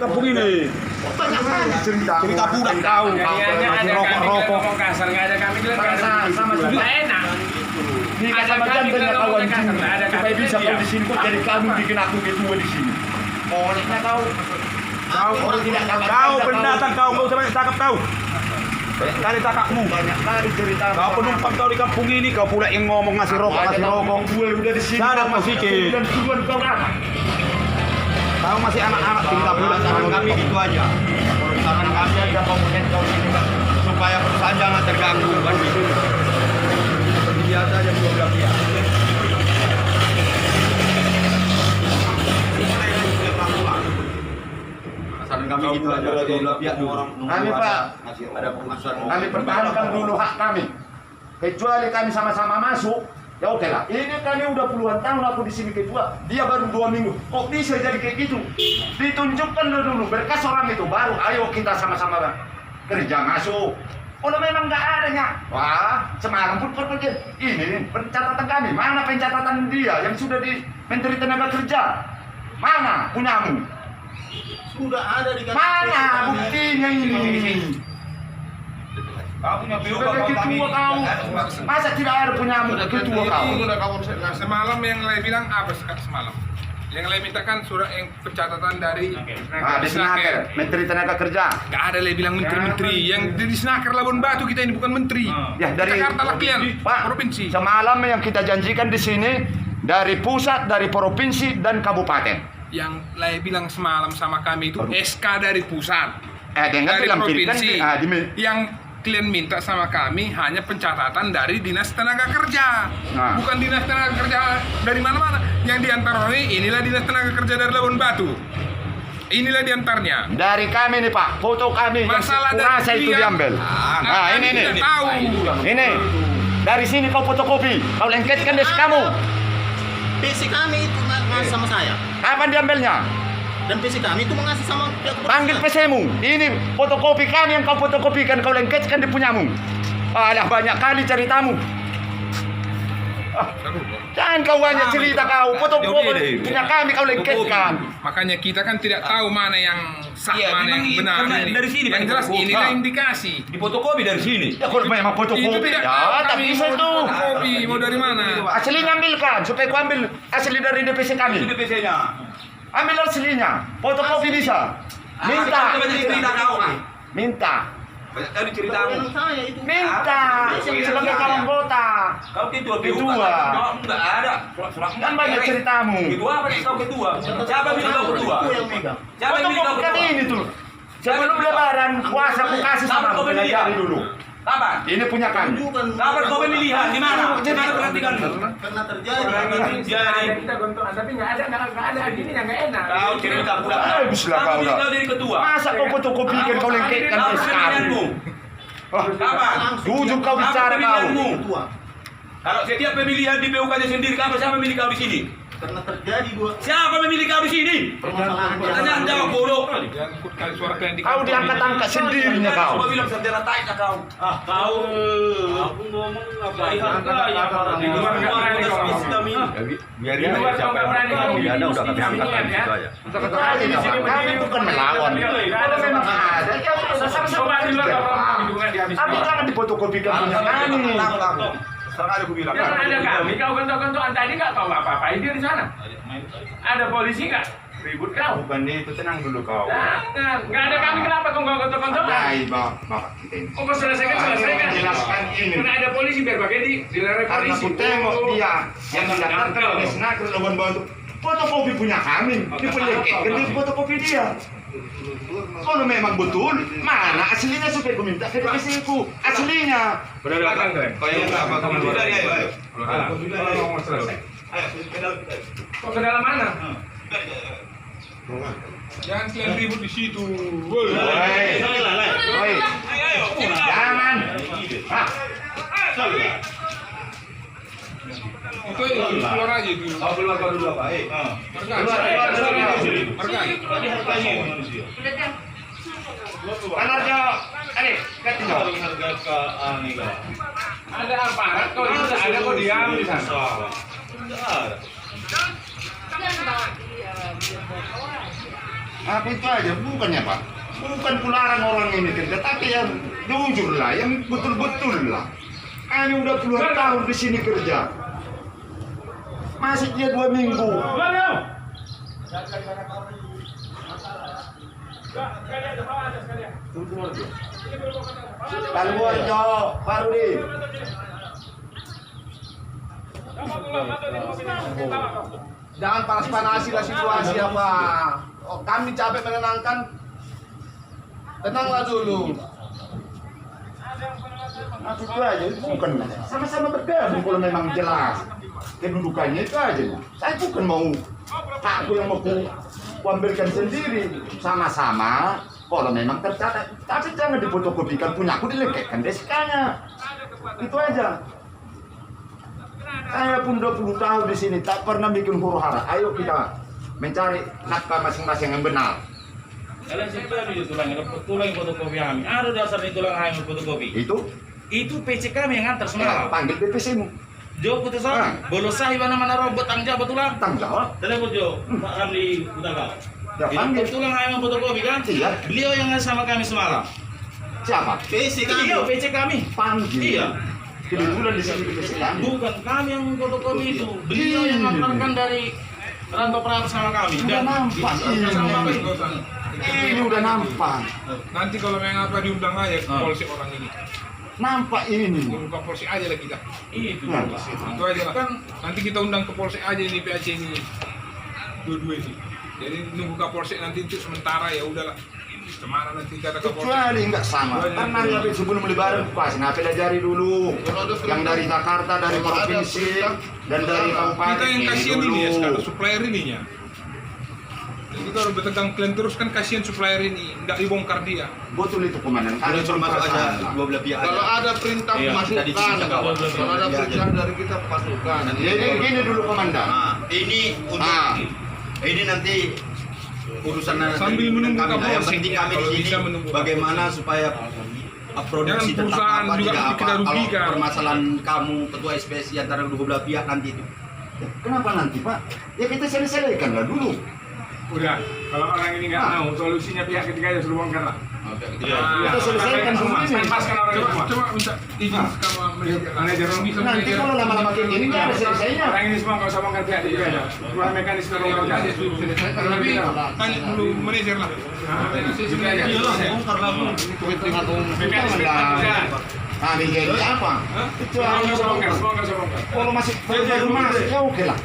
kampung ini. Banyak kali cerita Cerita budak kau. Kayaknya ada kami ngomong kasar, nggak ada kami bilang sama juga enak. Ini Ada sama kami jantannya bilang kawan ngomong kasar, nggak ada supaya kami bisa kau bilang di sini kok jadi kamu bikin aku ketua di sini. Olehnya kau orang tidak Kau pendatang kau nggak usah banyak cakap kau. Banyak kali cakapmu. banyak kali cerita. Kau penumpang kau di kampung ini, kau pula yang ngomong ngasih rokok. Gue udah di sini. Sadar kau sikit. Dan tujuan kau berapa? Kau masih anak-anak tinggal pula Saran kami gitu aja. Saran kami aja komponen kau sini Pak. Supaya perusahaan jangan terganggu kan gitu. Seperti biasa aja dua belah pihak. Saran kami gitu aja. Dua belah pihak orang Kami Pak, ada keputusan. kami pertahankan dulu hak kami. Kecuali kami sama-sama masuk, ya oke lah. Ini kami udah puluhan tahun aku di sini ketua. Dia baru 2 minggu. Kok bisa jadi kayak gitu? Ditunjukkan dulu berkas orang itu, baru ayo kita sama-sama kerja masuk. Kalau memang nggak adanya, wah semalam pun ini pencatatan kami. Mana pencatatan dia yang sudah di Menteri Tenaga Kerja? Mana punyamu? Sudah ada di Mana buktinya ini? Kau punya PO Sebagai ketua kau, masa tidak ada punyamu ketua kau? Semalam yang lain bilang apa semalam? Yang lain mintakan surat yang pencatatan dari Ah, di Senaker, Menteri Tenaga Kerja. Nggak ada lagi bilang menteri-menteri. Yang di Senaker Labuan Batu kita ini bukan menteri. Ya dari Jakarta Lakian, Pak, provinsi. semalam yang kita janjikan di sini dari pusat, dari provinsi dan kabupaten. Yang lain bilang semalam sama kami itu SK dari pusat. Dengan Dari bilang provinsi. kan, Yang klien minta sama kami hanya pencatatan dari Dinas Tenaga Kerja. Nah. Bukan Dinas Tenaga Kerja dari mana-mana. Yang diantar ini, inilah Dinas Tenaga Kerja dari Labuan Batu. Inilah diantarnya. dari kami nih Pak, foto kami Masalah yang kurasa dari itu dia. diambil. Nah Kami ini nih, tidak tahu. ini dari sini kau fotokopi, kau lengketkan di kamu. PC kami itu ngasih sama saya, Kapan diambilnya? dan PC kami itu mengasih sama pihak Panggil PC-mu. Ini fotokopi kami yang kau fotokopikan, kau lengketkan di punyamu. Alah banyak kali ceritamu. Jangan kau banyak cerita kau, fotokopi punya kami kau lengketkan. Makanya kita kan tidak tahu mana yang sah, Iya, mana yang memang benar. karena ini. dari sini, yang Pak, jelas fotokopi. inilah indikasi. Di fotokopi dari sini. Ya kalau memang Itu fotokopi, tidak ya tahu tak kami bisa mau tuh. fotokopi, mau dari mana? Aslinya ambilkan, supaya kau ambil asli dari DPC kami. Itu PC-nya. Ambil aslinya, fotokopi bisa. Minta, cerita kau. minta, Banyak kali ceritamu. Yang saya itu minta. Sebagai kawan kota. Kau ketua Ketua. Enggak ada. Surat Kan banyak ceritamu. Ketua apa kau ketua? Siapa bilang kau ketua? itu yang megang. Siapa yang bilang kau Fotokopi kan ketua? ini tuh. Sebelum lebaran puasa aku kasih sama Kapan kau pelajari pemilihan dulu. Kapan? Ini punya kami. Bukan Kapan kau pemilihan? Di mana? Di mana pelantikanmu? karena terjadi. Jadi Kita gontokan, tapi nggak ada gini yang nggak enak. kau cerita pula. Habis lah kau dah. Kau jadi ketua. Masa kau fotokopikan kau lengketkan Kapan SK? pemilihanmu? Kapan? Jujur kau Kapan bicara kau. pemilihanmu? Ketua. Kalau setiap pemilihan di PUK-nya sendiri, siapa memilih kau di sini? Karena terjadi dua Siapa memilih kau di sini? permasalahan yang Pertanyaan jawab bodoh. Kali suara kalian di Kau diangkat-angkat sendirinya kau. Coba bilang sendera taik lah kau. Ah, kau. Aku ngomong apa? Di luar kami. Biarin Di luar kau nggak berani ngomong di sini, udah kami angkat ya. gitu aja. Kami kami bukan melawan. Kalau memang ada, ya sama-sama Coba di luar kau kerja. ngomong hidungan dihabis. Tapi jangan difotokopikan punya kami. Sekarang ada aku bilang. Jangan ada kami, kau gontok-gontokan tadi nggak kau apa-apain dia di sana. Ada polisi nggak? Ribut kau. Bukan itu, tenang dulu kau. Jangan, nggak ada kami, kenapa kau nggak gontok-gontokan? Baik, Bapak kita ini. Oh, kau selesaikan. Jelaskan ini. Karena ada polisi biar bagai di lare Karena polisi. aku tengok dia yang mendaftarkan di Senaker Labuan Batu. Fotokopi punya kami. Ini pelengketkan di fotokopi dia. Kalau memang betul, mana aslinya supaya aku minta ke DPC ku. Aslinya. Belakang kau. Kau yang apa? Kamu sudah ya, ayo. Kau ke dalam mana? Jangan kalian ribut di situ. Woi. Woi. Jangan. Ah, Itu keluar aja dulu. Kau keluar kau dulu apa? Anarjo. Adik, katijo. Ada aparat kau di sana, ada kau diam di sana. Apa itu aja, bukannya Pak. Bukan kularang orang ini kerja, tapi yang jujur lah, yang betul-betul lah. Kami udah puluhan tahun di sini kerja. Masih dia 2 minggu. Keluar Jo, baru nih. Jangan panas-panasi lah situasi apa. Oh, kami capek menenangkan. Tenanglah dulu. Nah, itu aja, itu bukan sama-sama bergabung kalau memang jelas kedudukannya itu aja. Saya bukan mau aku yang mau kuambilkan sendiri, sama-sama kalau memang tercatat, tapi jangan difotokopikan punya aku dilengketkan desikanya. Itu aja. Saya pun 20 tahun di sini tak pernah bikin huru-hara. Ayo kita mencari naskah masing-masing yang benar. Kalian sudah tulang fotokopi kami. Ada dasarnya tulang kami fotokopi. Itu PC kami yang antar semalam. Panggil BPC-mu. Jo putusan. Bolos sah mana-mana robot tanggung jawab tulang. Tanggung jawab. Telepon Jo. Pak Ramli Utara. Ya, panggil. Itu tulang kami fotokopi kan? Iya. Beliau yang sama kami semalam. Siapa? PC kami. Iya, PC kami. Panggil. Iya. Kebetulan di sini BPC kami. Bukan kami yang fotokopi itu. Beliau yang antarkan dari rantau peratus sama kami. Udah nampak sama ini udah nampak. Nanti kalau memang apa diundang aja ke polisi orang ini. Nampak ini. Ke polisi aja lah kita. Itu. Nah, Itu aja lah. Nanti kita undang ke polisi aja ini PAC ini. Dua-dua ini. Jadi nunggu ke polisi nanti untuk sementara ya udahlah. Kemana nanti kita ke polisi? Kecuali nggak sama. Karena tapi sebelum lebaran pas nape jari dulu. Yang dari Jakarta, dari provinsi, dan dari kabupaten. Kita yang kasihan dulu. ini ya sekarang supplier ininya. Jadi kita harus bertegang klaim terus kan kasihan supplier ini, nggak dibongkar dia. Betul itu komandan. Udah cuma masuk aja dua belah pihak Kalau aja. ada perintah Iya, masukkan. tadi cerita kawan. Kalau ada perintah dari kita masukkan. Jadi gini dulu komandan. Nah, ini untuk ini nanti urusan Sambil menunggu kami lah. Yang Kapolsek, penting ya, kami kalau di bisa sini menunggu bagaimana supaya produksi Jangan tetap perusahaan apa juga tidak kita apa. Kalau rugikan. permasalahan kamu ketua SPSI antara kedua belah pihak nanti itu. Kenapa nanti Pak? Ya kita selesaikan lah dulu. Udah, kalau orang ini nggak mau, solusinya pihak ketiga aja suruh bongkar lah. Kita selesaikan semua, semua ini. lepaskan orang itu semua. Coba minta izin sama Manajer bisa Nanti kalau lama-lama kayak gini nggak ada selesainya. orang ini semua nggak usah bongkar pihak ketiga aja. Buat mekanisme bongkar aja. Tapi tanya dulu manajer lah. Sudah aja. Kepentingan umum. Mekanisme berjalan. Kami jadi apa? Semua nggak usah bongkar, semua nggak usah bongkar. Kalau masih baru masuk ya oke lah.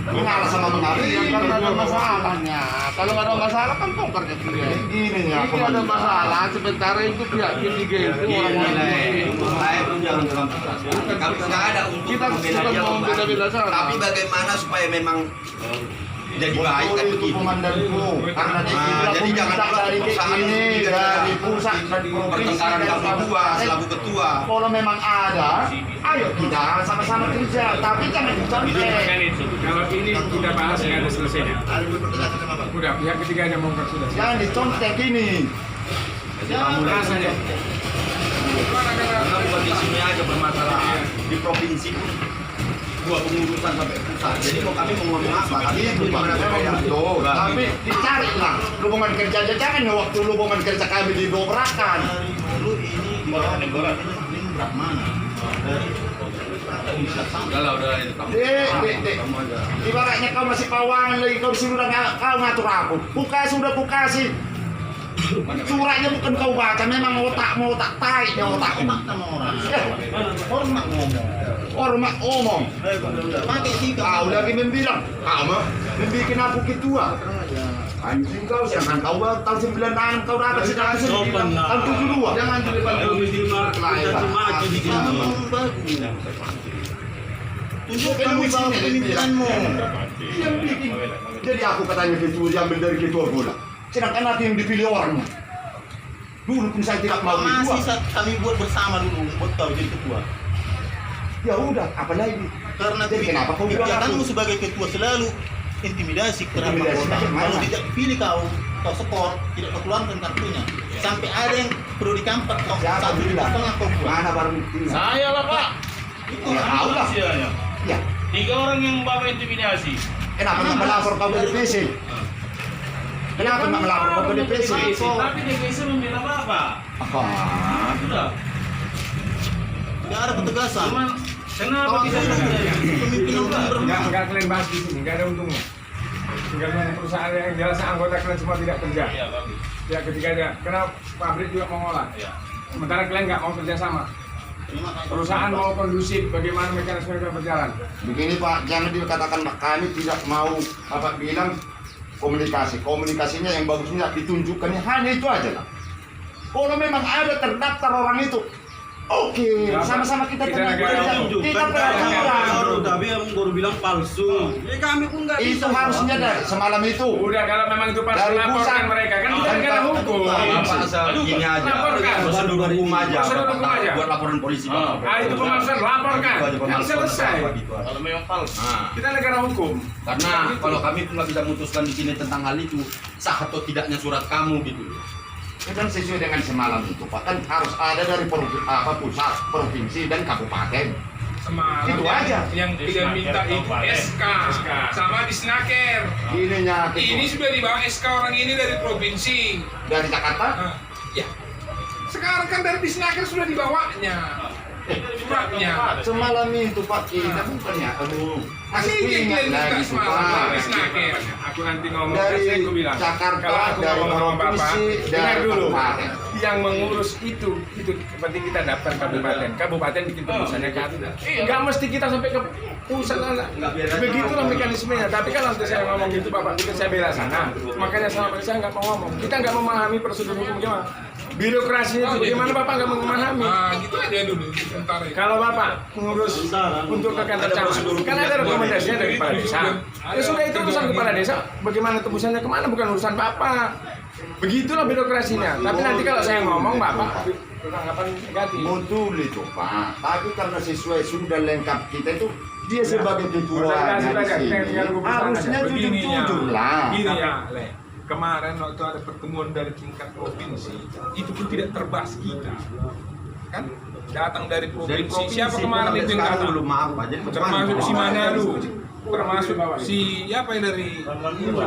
Mengalah sama mengalah. Karena ada masalahnya. Kalau nggak ada masalah kan bongkar dia sendiri. Gini ya Ini ada masalah. Sementara itu pihak ketiga itu orang Saya pun jangan terlalu kami nggak ada untuk Kita membela bukan dia mau atau membela-bela enggak. sana. Tapi bagaimana supaya memang jadi baik kan Betul itu begitu. komandanku. Karena Jadi jangan dari perusahaan ini dari pusat dari provinsi pertengkaran dari kamu dua selaku ketua. Kalau memang ada, ayo kita sama-sama kerja. Tapi jangan Itu dicontek. mekanisme. Kalau ini kita bahas nggak ada selesainya. Udah, pihak ketiga aja bongkar sudah. Jangan dicontek ini. Bahas aja. Karena bukan di sini aja bermasalah di provinsi pun dua pengurusan sampai pusat. Jadi kalau kami mau ngomong apa, kami Itu gimana supaya betul. Tapi dicari lah hubungan kerja aja. Jangan waktu hubungan kerja kami didobrakan. Dulu ini di bawah negara ini berat mana? udah itu kamu. Dek. Ibaratnya kau masih pawangan lagi, kau disuruh kau ngatur aku. Sudah kasih. Suratnya bukan kau baca, memang otakmu otak tai otakmu. Sama orang. Hormat ngomong. Hormat omong. Pakai tiga. Kau lagi membilang, kamu membikin aku ketua. Anjing kau, jangan kau tahun 96 kau dapat sekarang tahun 72. Jangan dilibatkan Tunjukkan wibawa kepemimpinanmu. Yang bikin. Jadi aku katanya ketua diambil dari ketua bola. Sedangkan nanti yang dipilih orangnya. Dulu pun saya tidak mau ketua. Masih kami buat bersama dulu buat kau jadi ketua. Ya udah, apa lagi? Karena Jadi kenapa kau bilang kegiatanmu aku? sebagai ketua selalu intimidasi terhadap Intimidasi, anggota. bagaimana? Kalau tidak pilih kau skor, tidak kau keluarkan kartunya. Sampai ada yang perlu dikampak kau Siapa 1,5 bilang? kau buat. Mana barang buktinya? Saya lah Pak. Itu Ya, tahu lah. Rahasianya. Ya, 3 orang yang bawa intimidasi. kenapa nggak melapor kau dari PC? Kenapa nggak melapor ke DPC? Tapi DPC membela Bapak. Apa? Sudah. Tidak ada petugasan. Cuman kenapa bisa Pemimpinan belum Enggak kalian bahas di sini, enggak ada untungnya. Tinggal nunggu perusahaan yang jelas anggota kalian semua tidak kerja. Iya, bagus. Ya ketiganya, karena pabrik juga mau ngolah. Iya. Sementara kalian nggak mau kerja sama. Perusahaan mau kondusif, bagaimana mekanisme itu berjalan? Begini Pak, jangan dikatakan kami tidak mau bilang komunikasi. Komunikasinya yang bagusnya ditunjukkan hanya itu aja lah. Kalau memang ada terdaftar orang itu, oke, sama-sama kita negara kerja. Kita peraturan. Tapi yang baru bilang palsu. Ya kami pun nggak Itu harusnya dari semalam itu. Udah kalau memang itu palsu, Dari laporkan pusat. mereka kan kita negara hukum. Bapak asal gini aja, Laporkan. prosedur hukum aja, Prosedur Bapak hukum aja. buat laporan polisi Bapak. Ah itu pemalsuan, laporkan. Itu aja Kan pemalsuan, selesai. Bapak, gitu aja. Kalau memang palsu. Nah, Kita negara hukum. karena kalau kami pun nggak bisa memutuskan di sini tentang hal itu, sah atau tidaknya surat kamu gitu. Itu kan sesuai dengan semalam itu Pak, kan harus ada dari pusat, provinsi dan kabupaten. Semalam Itu aja. yang tidak minta itu SK sama disnaker. Ininya Ini itu sudah dibawa SK orang ini dari provinsi. dari Jakarta. Ya. Sekarang kan dari disnaker sudah dibawanya. Suratnya. Semalam itu Pak, kita bukannya Masih ingat iklan juga lagi semalam Pak. dari disnaker. Aku nanti ngomong Dari aku bilang. Jakarta, Kalau aku dari ngomong sama Bapak, provinsi, dengar dari dulu. kabupaten. Yang mengurus itu penting kita daftar kabupaten. Kabupaten bikin keputusannya kan. Enggak mesti kita sampai ke pusat lah. Begitulah mekanismenya. Tapi kan nanti saya ngomong gitu Bapak, bikin saya bela sana. Makanya sama saya nggak mau ngomong. Kita nggak memahami prosedur hukum gimana. Birokrasinya itu bagaimana Bapak nggak memahami? Nah, gitu aja dulu sebentar ya. Kalau Bapak mengurus untuk ke kantor camat, kan ada rekomendasinya dari kepala desa. Ya sudah itu urusan kepala desa. Bagaimana tembusannya kemana bukan urusan Bapak. Begitulah birokrasinya. Tapi nanti kalau saya ngomong Bapak beranggapan negatif. Betul itu Pak, tapi karena sesuai sudah lengkap kita itu dia sebagai ketuanya di sini harusnya jujur-jujur lah. Gini ya, Le. Kemarin waktu ada pertemuan dari tingkat provinsi, itu pun tidak terbahas kita. Kan datang dari provinsi. Siapa kemarin itu yang datang? belum maaf Pak. Jadi Termasuk si Manalu, termasuk si apa yang dari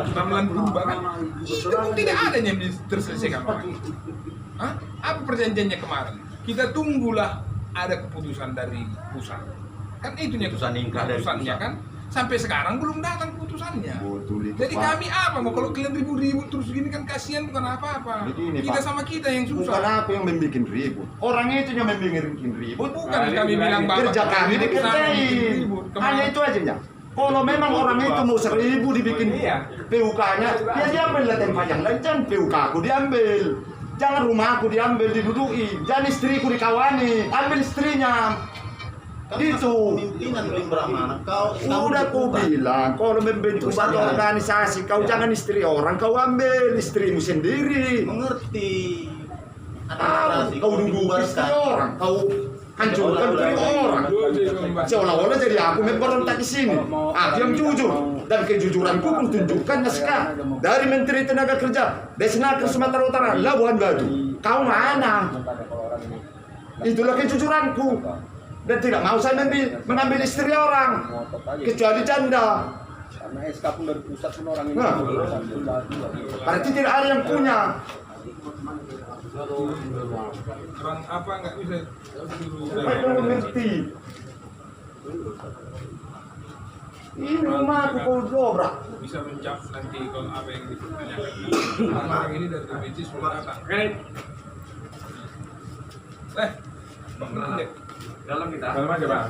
Tamlan Purba kan? Itu pun tidak ada yang terselesaikan orang. Hah? Apa perjanjiannya kemarin? Kita tunggulah ada keputusan dari pusat. Kan itunya Keputusan ingkrah dari keputusannya pusat. kan? Sampai sekarang belum datang keputusannya. Betul itu Jadi Pak. kami apa? Mau kalau kalian ribut-ribut terus gini kan kasihan bukan apa-apa. Begini, Kita Pak. sama kita yang Bukan susah. apa yang membuat ribut, orang itu yang membuat ribut. Bukan kami bilang Bapak. Kerja kami dikerjain, hanya itu aja ya. Kalau memang orang itu mau 1000 dibikin PUK-nya, ya diambil lah tempat yang lain, jangan PUK aku diambil. Jangan rumahku diambil, diduduki. Jangan istriku dikawani, ambil istrinya. Itu. Pimpinan belum beramanah. Kau Udah aku bilang, kalau membentuk satu organisasi, kau jangan istri orang, kau ambil istrimu sendiri. mengerti. Kau duduk istri orang, kau hancurkan diri orang. Seolah-olah jadi aku memberontak di sini. Aku yang jujur dan kejujuranku pun tunjukkan sekarang dari Menteri Tenaga Kerja, Desnaker Sumatera Utara, Labuhan Batu. Kau mana? Itulah kejujuranku. Dan tidak mau saya mengambil istri orang, kecuali janda. Karena SK pun dari pusat pun orang ini. Nah, berarti tidak ada yang punya. Orang apa nggak bisa Supaya kau mengerti. Ini rumahku kau dobrak. bisa menjawab nanti kalau apa yang dipertanyakan. Orang ini dari DPC sudah datang. Bang Menendek. Dalam kita. Dalam aja Bang.